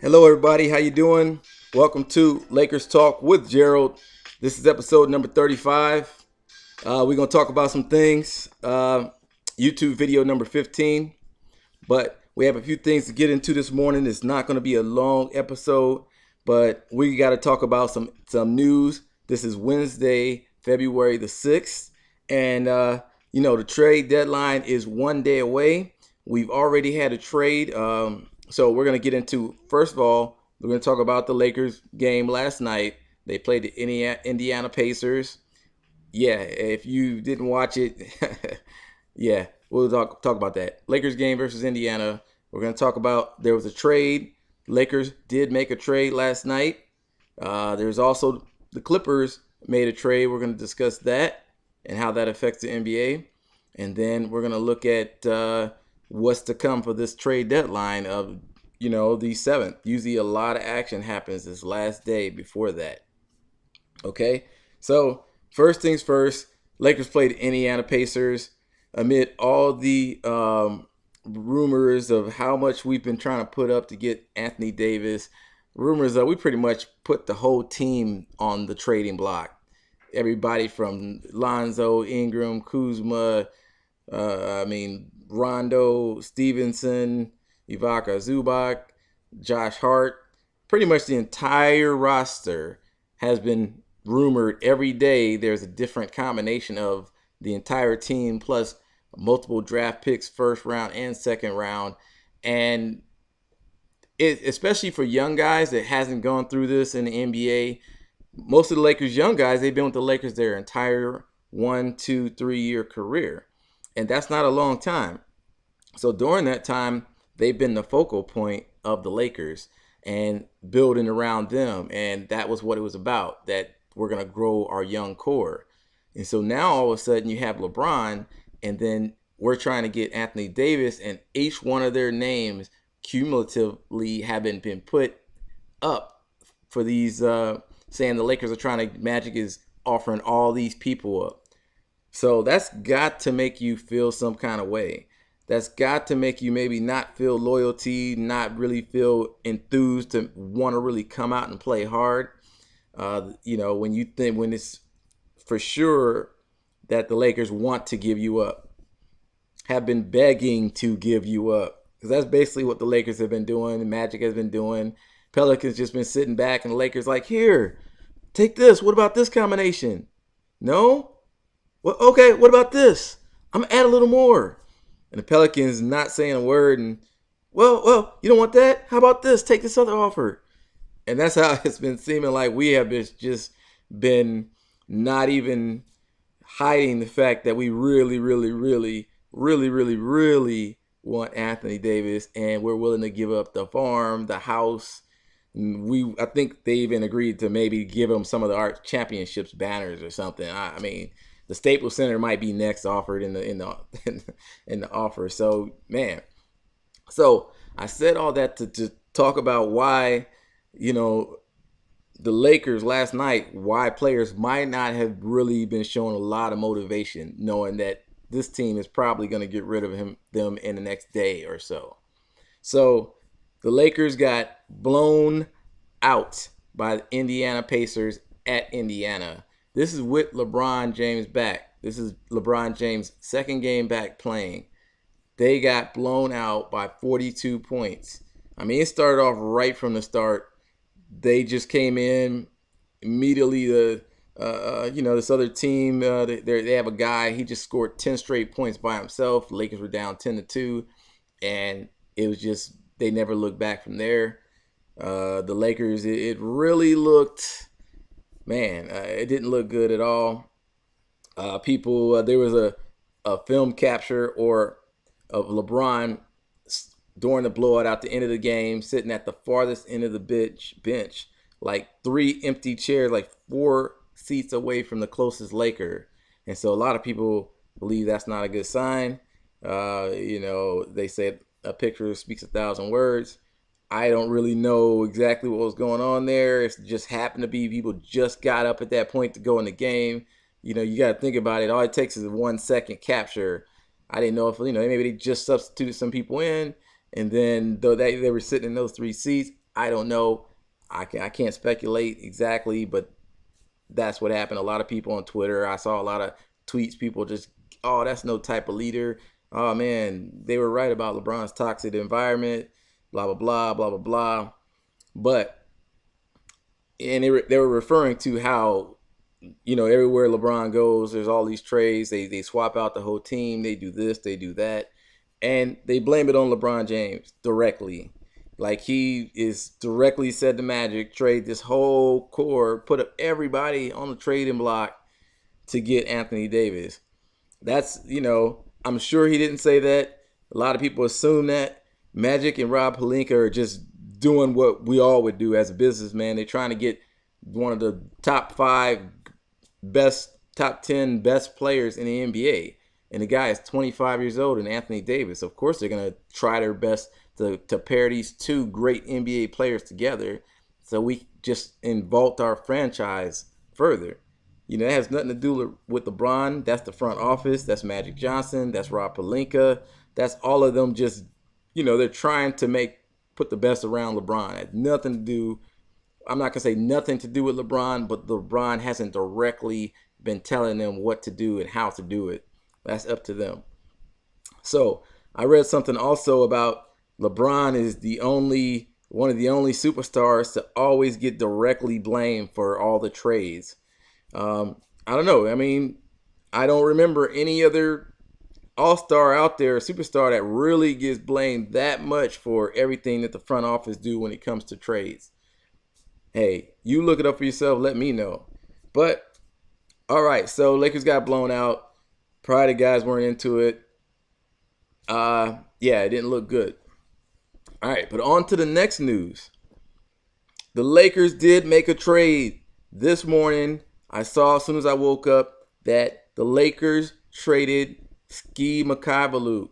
Hello, everybody. How you doing? Welcome to Lakers Talk with Gerald. This is episode number 35. We're gonna talk about some things. YouTube video number 15. But we have a few things to get into this morning. It's not gonna be a long episode, but we got to talk about some news. This is Wednesday, February the 6th, and the trade deadline is one day away. We've already had a trade. So we're going to get into, first of all, we're going to talk about the Lakers game last night. They played the Indiana Pacers. Yeah, if you didn't watch it, yeah, we'll talk about that. Lakers game versus Indiana. We're going to talk about there was a trade. Lakers did make a trade last night. There's also the Clippers made a trade. We're going to discuss that and how that affects the NBA. And then we're going to look at what's to come for this trade deadline of, the 7th. Usually a lot of action happens this last day before that. Okay, so first things first, Lakers played Indiana Pacers amid all the rumors of how much we've been trying to put up to get Anthony Davis. Rumors that we pretty much put the whole team on the trading block. Everybody from Lonzo, Ingram, Kuzma, Rondo, Stevenson, Ivica Zubac, Josh Hart. Pretty much the entire roster has been rumored every day. There's a different combination of the entire team plus multiple draft picks, first round and second round. And especially for young guys that hasn't gone through this in the NBA, most of the Lakers' young guys, they've been with the Lakers their entire 1, 2, 3 year career. And that's not a long time. So during that time, they've been the focal point of the Lakers and building around them. And that was what it was about, that we're going to grow our young core. And so now all of a sudden you have LeBron, and then we're trying to get Anthony Davis, and each one of their names cumulatively haven't been put up for these, saying the Lakers are trying to, Magic is offering all these people up. So that's got to make you feel some kind of way. That's got to make you maybe not feel loyalty, not really feel enthused to want to really come out and play hard. When it's for sure that the Lakers want to give you up, have been begging to give you up. Because that's basically what the Lakers have been doing, the Magic has been doing. Pelicans just been sitting back, and the Lakers like, here, take this. What about this combination? No? Well, okay, what about this? I'm going to add a little more. And the Pelicans not saying a word, and, well, you don't want that? How about this? Take this other offer. And that's how it's been seeming like we have just been not even hiding the fact that we really, really, really, really, really, really want Anthony Davis, and we're willing to give up the farm, the house. I think they even agreed to maybe give him some of the art championships banners or something. I mean, the Staples Center might be next offered in the offer. So man, so I said all that to talk about why, the Lakers last night, why players might not have really been showing a lot of motivation, knowing that this team is probably going to get rid of them in the next day or so. So the Lakers got blown out by the Indiana Pacers at Indiana. This is with LeBron James back. This is LeBron James' second game back playing. They got blown out by 42 points. I mean, it started off right from the start. They just came in immediately. This other team, they have a guy. He just scored 10 straight points by himself. The Lakers were down 10-2, and it was just they never looked back from there. The Lakers, it really looked, man, it didn't look good at all. There was a film capture of LeBron during the blowout at the end of the game, sitting at the farthest end of the bench, like 3 empty chairs, like 4 seats away from the closest Laker. And so a lot of people believe that's not a good sign. They said a picture speaks 1,000 words. I don't really know exactly what was going on there. It just happened to be people just got up at that point to go in the game. You got to think about it. All it takes is a 1-second capture. I didn't know if, maybe they just substituted some people in, and then though they were sitting in those 3 seats, I don't know. I can't speculate exactly, but that's what happened. A lot of people on Twitter, I saw a lot of tweets, people just, oh, that's no type of leader. Oh man, they were right about LeBron's toxic environment, blah blah blah blah blah blah. But they were referring to how, you know, everywhere LeBron goes, there's all these trades. They swap out the whole team. They do this, they do that, and they blame it on LeBron James directly. Like, he is directly said to Magic, trade this whole core, put up everybody on the trading block to get Anthony Davis. That's, you know, I'm sure he didn't say that. A lot of people assume that. Magic and Rob Pelinka are just doing what we all would do as a businessman. They're trying to get one of the top 5 best, top 10 best players in the NBA. And the guy is 25 years old, and Anthony Davis. Of course, they're going to try their best to pair these two great NBA players together so we just involve our franchise further. You know, it has nothing to do with LeBron. That's the front office. That's Magic Johnson. That's Rob Pelinka. That's all of them just, you know, they're trying to put the best around LeBron. It has nothing to do, I'm not going to say nothing to do with LeBron, but LeBron hasn't directly been telling them what to do and how to do it. That's up to them. So I read something also about LeBron is one of the only superstars to always get directly blamed for all the trades. I don't know. I mean, I don't remember any other all-star out there, superstar, that really gets blamed that much for everything that the front office do when it comes to trades. Hey, you look it up for yourself. Let me know. But, all right, so Lakers got blown out. Probably the guys weren't into it. Yeah, it didn't look good. All right, but on to the next news. The Lakers did make a trade this morning. I saw as soon as I woke up that the Lakers traded Trade Mykhailiuk.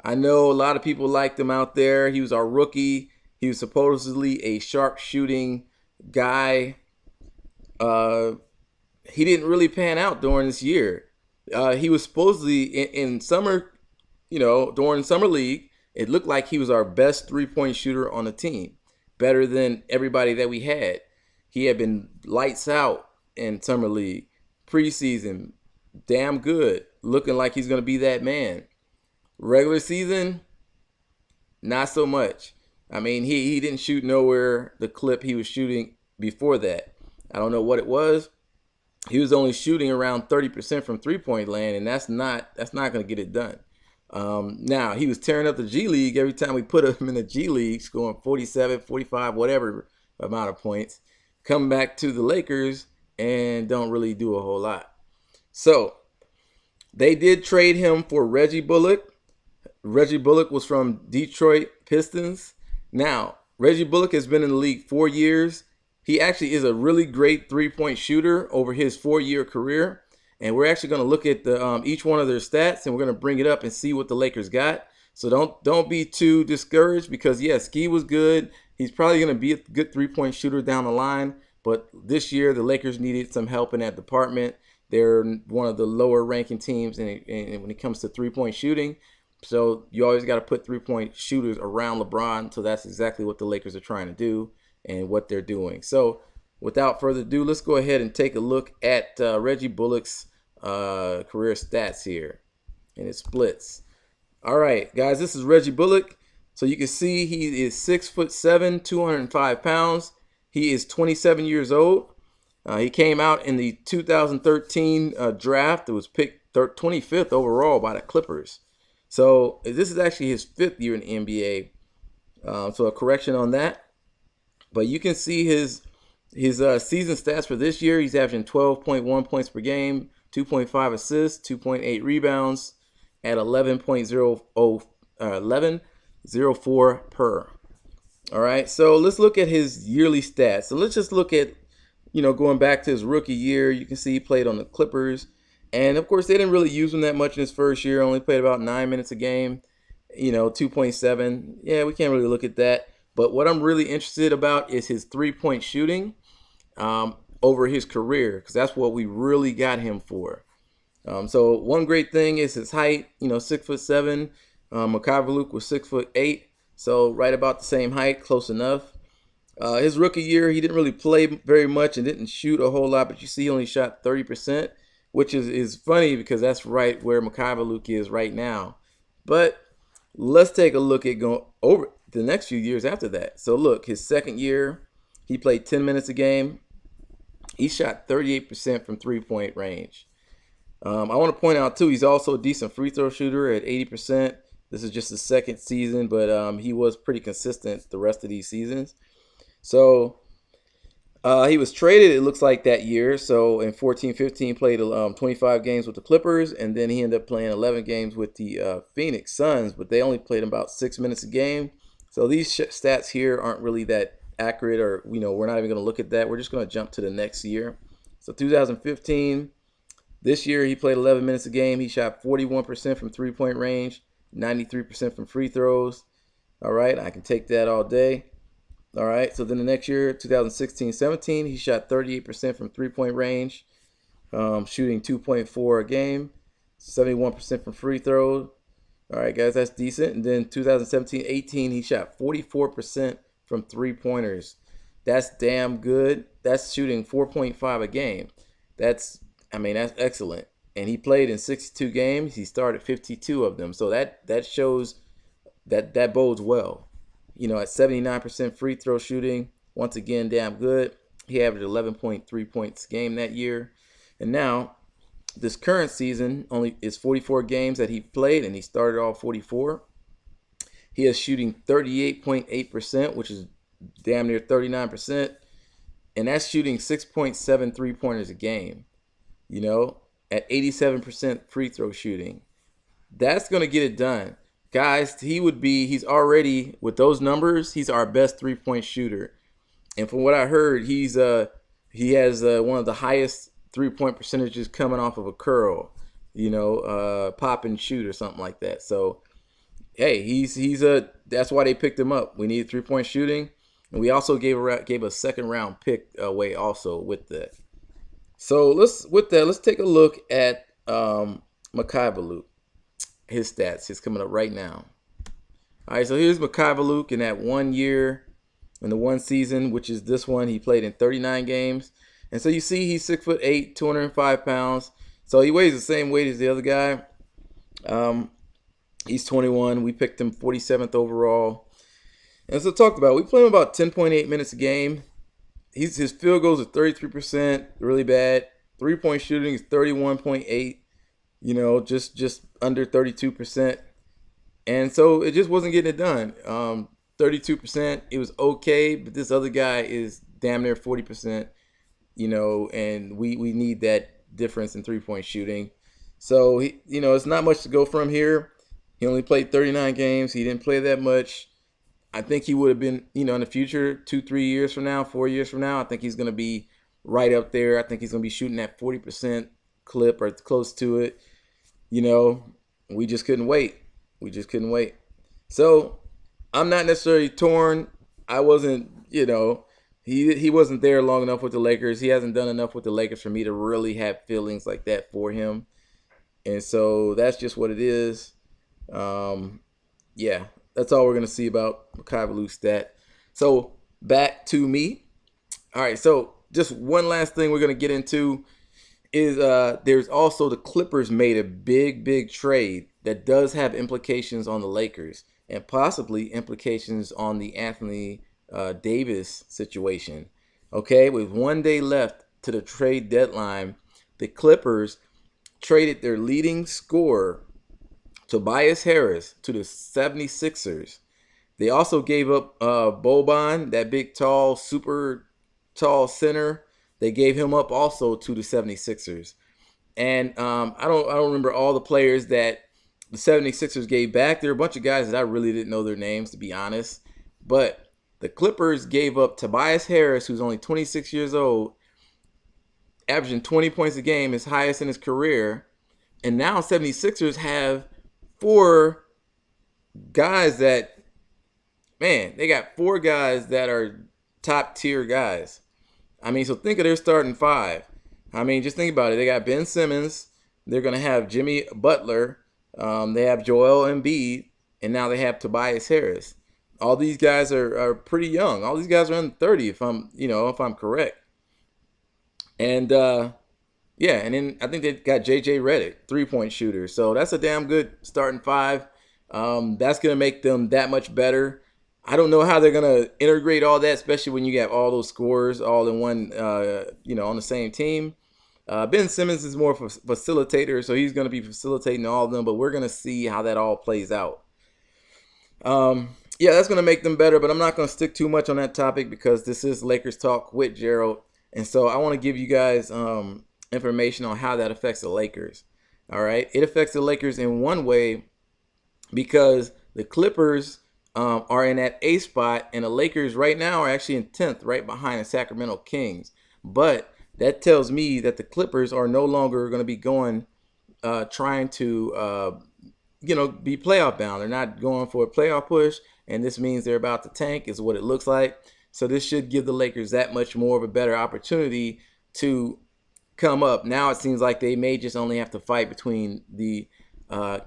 I know a lot of people liked him out there. He was our rookie. He was supposedly a sharp shooting guy. He didn't really pan out during this year. He was supposedly in summer, you know, during summer league. It looked like he was our best three-point shooter on the team, better than everybody that we had. He had been lights out in summer league, preseason, damn good, looking like he's going to be that man. Regular season, not so much. I mean, he didn't shoot nowhere the clip he was shooting before that. I don't know what it was. He was only shooting around 30% from three-point land, and that's not going to get it done. Now, he was tearing up the G League every time we put him in the G League, scoring 47, 45, whatever amount of points. Come back to the Lakers and don't really do a whole lot. So, they did trade him for Reggie Bullock. Reggie Bullock was from Detroit Pistons. Now, Reggie Bullock has been in the league 4 years. He actually is a really great three-point shooter over his 4-year career. And we're actually going to look at each one of their stats, and we're going to bring it up and see what the Lakers got. So don't be too discouraged, because, yeah, Ski was good. He's probably going to be a good three-point shooter down the line. But this year, the Lakers needed some help in that department. They're one of the lower-ranking teams when it comes to three-point shooting. So you always got to put three-point shooters around LeBron. So that's exactly what the Lakers are trying to do and what they're doing. So without further ado, let's go ahead and take a look at Reggie Bullock's career stats here and it splits. All right, guys, this is Reggie Bullock. So you can see he is 6'7", 205 pounds. He is 27 years old. He came out in the 2013 draft. It was picked 25th overall by the Clippers. So this is actually his 5th year in the NBA. So a correction on that. But you can see his season stats for this year. He's averaging 12.1 points per game, 2.5 assists, 2.8 rebounds, at 11.04 per. All right, so let's look at his yearly stats. So let's just look at, going back to his rookie year. You can see he played on the Clippers. And, of course, they didn't really use him that much in his first year. Only played about 9 minutes a game, 2.7. Yeah, we can't really look at that. But what I'm really interested about is his three-point shooting over his career, because that's what we really got him for. So one great thing is his height, 6'7". Mykhailiuk was 6'8", so right about the same height, close enough. His rookie year, he didn't really play very much and didn't shoot a whole lot, but you see he only shot 30%, which is funny because that's right where Mykhailiuk is right now. But let's take a look at going over the next few years after that. So look, his second year, he played 10 minutes a game. He shot 38% from three-point range. I want to point out, too, he's also a decent free throw shooter at 80%. This is just his second season, but he was pretty consistent the rest of these seasons. So he was traded, it looks like, that year. So in 14-15, played 25 games with the Clippers, and then he ended up playing 11 games with the Phoenix Suns, but they only played about 6 minutes a game. So these stats here aren't really that accurate, or we're not even going to look at that. We're just going to jump to the next year. So 2015, this year he played 11 minutes a game. He shot 41% from three-point range, 93% from free throws. All right, I can take that all day. All right, so then the next year, 2016-17, he shot 38% from three-point range, shooting 2.4 a game, 71% from free throws. All right, guys, that's decent. And then 2017-18, he shot 44% from three-pointers. That's damn good. That's shooting 4.5 a game. That's excellent. And he played in 62 games. He started 52 of them. So that shows that bodes well. At 79% free throw shooting, once again, damn good. He averaged 11.3 points a game that year. And now, this current season only is 44 games that he played, and he started all 44. He is shooting 38.8%, which is damn near 39%. And that's shooting 6.7 three-pointers a game, at 87% free throw shooting. That's going to get it done. Guys, he's already, with those numbers, he's our best three-point shooter. And from what I heard, he has one of the highest three-point percentages coming off of a curl, pop and shoot or something like that. So, hey, that's why they picked him up. We needed three-point shooting, and we also gave a second-round pick away also with that. So let's take a look at Mykhailiuk. His stats. He's coming up right now. All right, so here's Mykhailiuk in that 1 year, in the one season, which is this one. He played in 39 games. And so you see he's 6'8", 205 pounds. So he weighs the same weight as the other guy. He's 21. We picked him 47th overall. And so talked about, we play him about 10.8 minutes a game. His field goals are 33%, really bad. Three-point shooting is 31.8. Just under 32%. And so it just wasn't getting it done. 32%, it was okay, but this other guy is damn near 40%, and we need that difference in three-point shooting. So, it's not much to go from here. He only played 39 games. He didn't play that much. I think he would have been, in the future, 2-3 years from now, 4 years from now, I think he's going to be right up there. I think he's going to be shooting that 40% clip or close to it. We just couldn't wait. So I'm not necessarily torn. I wasn't, he wasn't there long enough with the Lakers. He hasn't done enough with the Lakers for me to really have feelings like that for him. And so that's just what it is. Yeah, that's all we're going to see about Mykhailiuk's stat. So back to me. All right, so just one last thing we're going to get into is there's also the Clippers made a big trade that does have implications on the Lakers and possibly implications on the Anthony Davis situation. Okay, with 1 day left to the trade deadline, the Clippers traded their leading scorer, Tobias Harris, to the 76ers. They also gave up Boban, that big, tall, super tall center. They gave him up also to the 76ers. And I don't remember all the players that the 76ers gave back. There are a bunch of guys that I really didn't know their names, to be honest. But the Clippers gave up Tobias Harris, who's only 26 years old, averaging 20 points a game, his highest in his career. And now 76ers have 4 guys that, they got 4 guys that are top tier guys. So think of their starting 5. Just think about it. They got Ben Simmons. They're going to have Jimmy Butler. They have Joel Embiid. And now they have Tobias Harris. all these guys are pretty young. All these guys are under 30, if I'm correct. And yeah, and then I think they got JJ Redick, 3-point shooter. So that's a damn good starting five. That's gonna make them that much better. I don't know how they're gonna integrate all that, especially when you have all those scorers all in one, on the same team. Ben Simmons is more of a facilitator, so he's gonna be facilitating all of them. But we're gonna see how that all plays out. Yeah, that's gonna make them better. But I'm not gonna stick too much on that topic because this is Lakers Talk with Gerald, and so I want to give you guys information on how that affects the Lakers. All right, it affects the Lakers in one way because the Clippers are in that A spot, and the Lakers right now are actually in 10th, right behind the Sacramento Kings. But that tells me that the Clippers are no longer going to be going trying to be playoff bound. They're not going for a playoff push, and this means they're about to tank is what it looks like. So this should give the Lakers that much more of a better opportunity to come up. Now it seems like they may just only have to fight between the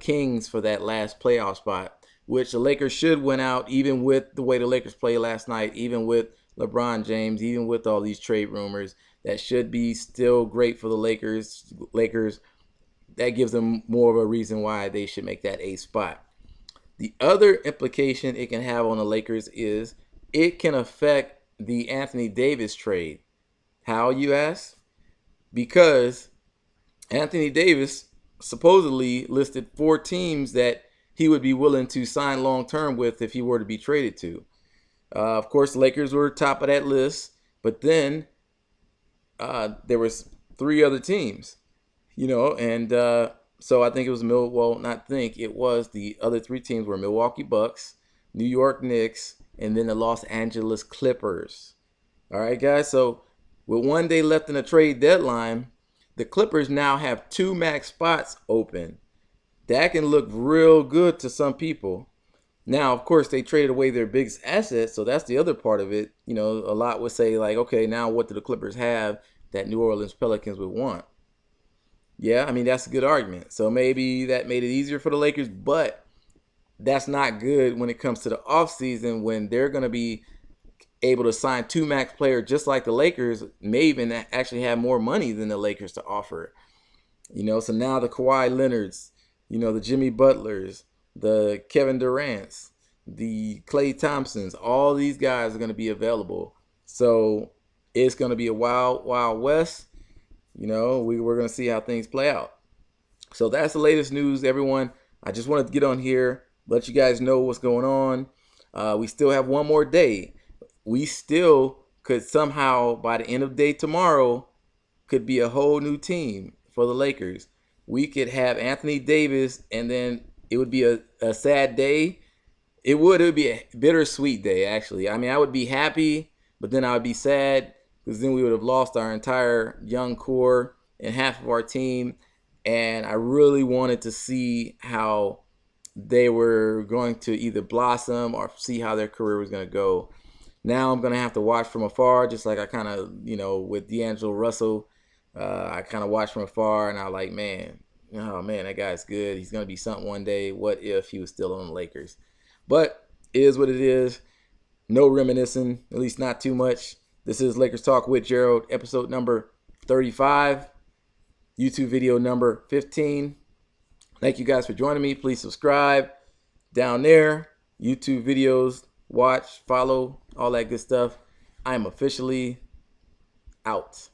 Kings for that last playoff spot, which the Lakers should win out, even with the way the Lakers played last night, even with LeBron James, even with all these trade rumors. That should be still great for the Lakers. That gives them more of a reason why they should make that A spot. The other implication it can have on the Lakers is it can affect the Anthony Davis trade. How, you ask? Because Anthony Davis supposedly listed 4 teams that he would be willing to sign long-term with if he were to be traded to. Of course, the Lakers were top of that list, but then there was 3 other teams, and so I think it was it was the other 3 teams were Milwaukee Bucks, New York Knicks, and then the Los Angeles Clippers. All right, guys, so with 1 day left in the trade deadline, the Clippers now have 2 max spots open. That can look real good to some people. Now, of course, they traded away their biggest asset, so that's the other part of it. A lot would say, like, okay, now what do the Clippers have that New Orleans Pelicans would want? Yeah, I mean, that's a good argument. So maybe that made it easier for the Lakers, but that's not good when it comes to the offseason when they're going to be able to sign 2 max players just like the Lakers, may even actually have more money than the Lakers to offer. So now the Kawhi Leonards, the Jimmy Butlers, the Kevin Durant's, the Klay Thompsons, all these guys are going to be available. So it's going to be a wild, wild west. We're going to see how things play out. So that's the latest news, everyone. I just wanted to get on here, let you guys know what's going on. We still have 1 more day. We still could somehow, by the end of the day tomorrow, could be a whole new team for the Lakers. We could have Anthony Davis, and then it would be a sad day. It would be a bittersweet day, actually. I mean, I would be happy, but then I would be sad because then we would have lost our entire young core and half of our team. And I really wanted to see how they were going to either blossom or see how their career was going to go. Now I'm going to have to watch from afar, just like I kind of, with D'Angelo Russell. I kind of watched from afar, and I was like, man, that guy's good. He's going to be something one day. What if he was still on the Lakers? But it is what it is. No reminiscing, at least not too much. This is Lakers Talk with Gerald, episode number 35, YouTube video number 15. Thank you guys for joining me. Please subscribe down there. YouTube videos, watch, follow, all that good stuff. I am officially out.